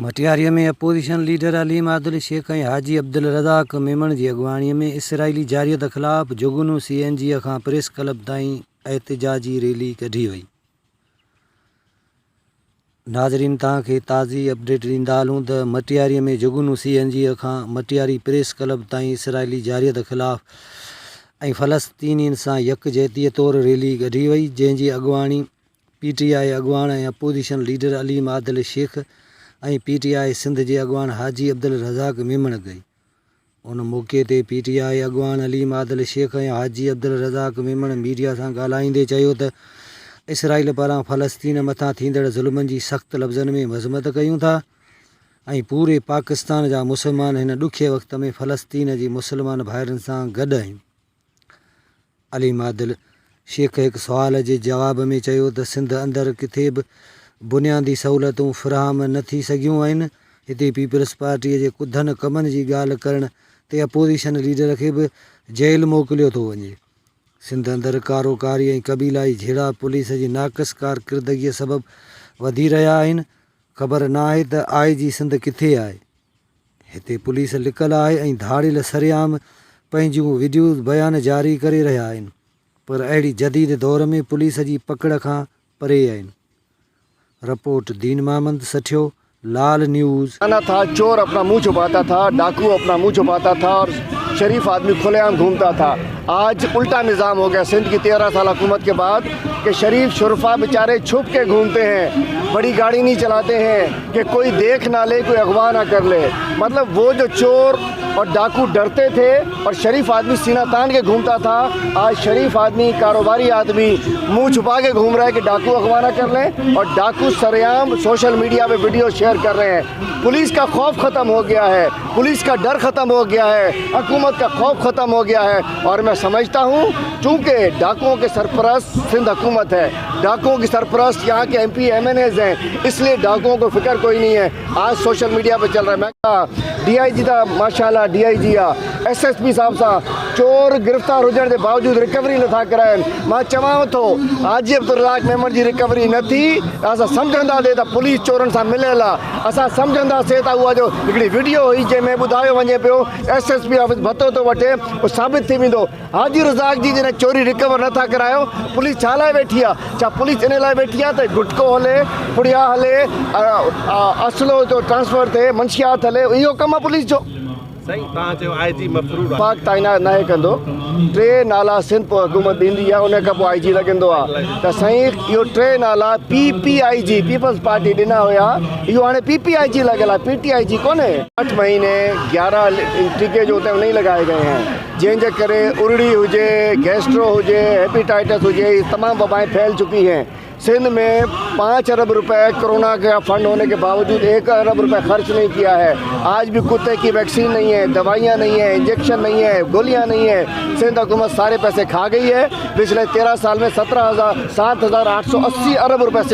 मटियारीअ में opposition leader अलीम आदिल शेख ऐं हाजी अब्दुल रज़ाक मेमण जी अॻुवाणीअ में इसराइली जारियत ख़िलाफ़ जुगनू CNG खां प्रेस क्लब ताईं एहतिजाजी रैली कढी वई। नाज़रीन, तव्हांखे ताज़ी अपडेट ॾींदा हलूं त मटियारीअ में जुगनू CNG खां मटियारी प्रेस क्लब ताईं इसराइली जारियत ख़िलाफ़ ऐं फ़लस्तीनियुनि सां यकजहतीअ तौरु रैली कढी वई, जंहिंजी अॻुवाणी PTI अॻुवाण ऐं अपोजिशन लीडर अलीम आदिल शेख ऐं PTI सिंध जे अॻुवाण हाजी अब्दुल रज़ाक मेमण कई। उन मौक़े ते PTI अॻुवाण अलीम आदिल शेख ऐं हाजी अब्दुल रज़ाक मेमण मीडिया सां ॻाल्हाईंदे चयो त इसराइल पारां फ़लस्तीन मथां थींदड़ ज़ुल्मनि जी सख़्त लफ़्ज़नि में मज़म्मत कयूं था ऐं पूरे पाकिस्तान जा मुसलमान हिन ॾुखे वक़्त में फ़लस्तीन जी मुसलमान भाइरनि सां गॾु आहिनि। अलीम आदिल शेख हिकु सुवाल जे जवाब में चयो त सिंध अंदरि किथे बि बुनियादी सहूलियतूं फ़राहम न थी सघियूं आहिनि। हिते पीपल्स पार्टीअ जे कुधनि कमनि जी ॻाल्हि करण ते अपोजिशन लीडर खे बि जेल मोकिलियो थो वञे। सिंध अंदरि कारोकारी ऐं क़बीलाई झेड़ा पुलिस जी नाक़स कारकिरदगीअ सबबि वधी रहिया आहिनि। ख़बर न आहे त IG सिंध किथे आहे। हिते पुलिस लिकल आहे ऐं धाड़ियल सरेआम पंहिंजूं वीडियोज़ बयान जारी करे रहिया आहिनि, पर अहिड़ी जदीद दौर में पुलिस जी पकड़ खां परे आहिनि। रिपोर्ट दीन मोहम्मद सठियो, लाल न्यूज़। था चोर अपना मुंह छुपाता था, डाकू अपना मुंह छुपाता था और शरीफ आदमी खुलेआम घूमता था। आज उल्टा निज़ाम हो गया सिंध की 13 साल हुकूमत के बाद कि शरीफ शुरफा बेचारे छुप के घूमते हैं, बड़ी गाड़ी नहीं चलाते हैं कि कोई देख ना ले, कोई अगवा ना कर ले। मतलब वो जो चोर और डाकू डरते थे और शरीफ आदमी सीना तान के घूमता था, आज शरीफ आदमी, कारोबारी आदमी मुंह छुपा के घूम रहा है कि डाकू अगवा ना कर लें, और डाकू सरेआम सोशल मीडिया पे वीडियो शेयर कर रहे हैं। पुलिस का खौफ ख़त्म हो गया है, पुलिस का डर ख़त्म हो गया है, हुकूमत का खौफ ख़त्म हो गया है। और मैं समझता हूँ चूँकि डाकुओं के सरपरस्त सिंध हुकूमत है, डाकुओं की सरपरस्त यहाँ के MP MNAs हैं, इसलिए डाकुओं को फिक्र कोई नहीं है। आज सोशल मीडिया पर चल रहा है। मैं DIG था, माशाल्लाह DIG SSP साहब सां चोर गिरफ़्तार हुजण के बावजूद रिकवरी नथा कराइनि। मां चवां थो हाजी अब्दुल रज़ाक मेमण जी रिकवरी न थी असां सम्झंदासीं त पुलिस चोरनि सां मिलियल आहे। असां सम्झंदासीं त उहा जो हिकिड़ी वीडियो हुई जंहिंमें ॿुधायो वञे पियो SSP ऑफिस भतो थो वठे, उहो साबित थी वेंदो। हाजी रज़ाक जी जॾहिं चोरी रिकवर नथा करायो, पुलिस छा लाइ वेठी आहे? छा पुलिस इन लाइ वेठी आहे त गुटको हले, पुड़िया हले, असलो जो ट्रांसफर थिए, मंशियात हले? इहो कमु आहे पुलिस जो। पाक ताइनात नाहे कंदो, 3 नाला सिंध पोइ हुकूमत ॾींदी आहे, उन खां पोइ IG लॻंदो आहे। त साईं इहो 3 नाला PPIG पीपल्स पार्टी ॾिना हुया, इहो हाणे PPIG लॻियल आहे, PTIG कोन्हे। 8 महीने 11 टीके जो उते नहीं लगाए गए हैं, जंहिंजे करे उरड़ी हुजे, गैस्ट्रो हुजे, हेपेटाइटिस हुजे, तमाम वबाएं फैल चुकी हैं। सिंध में 5 अरब रुपए कोरोना का फंड होने के बावजूद 1 अरब रुपए खर्च नहीं किया है। आज भी कुत्ते की वैक्सीन नहीं है, दवाइयाँ नहीं है, इंजेक्शन नहीं है, गोलियाँ नहीं है। सिंध हुकूमत सारे पैसे खा गई है। पिछले 13 साल में 7,880 अरब रुपए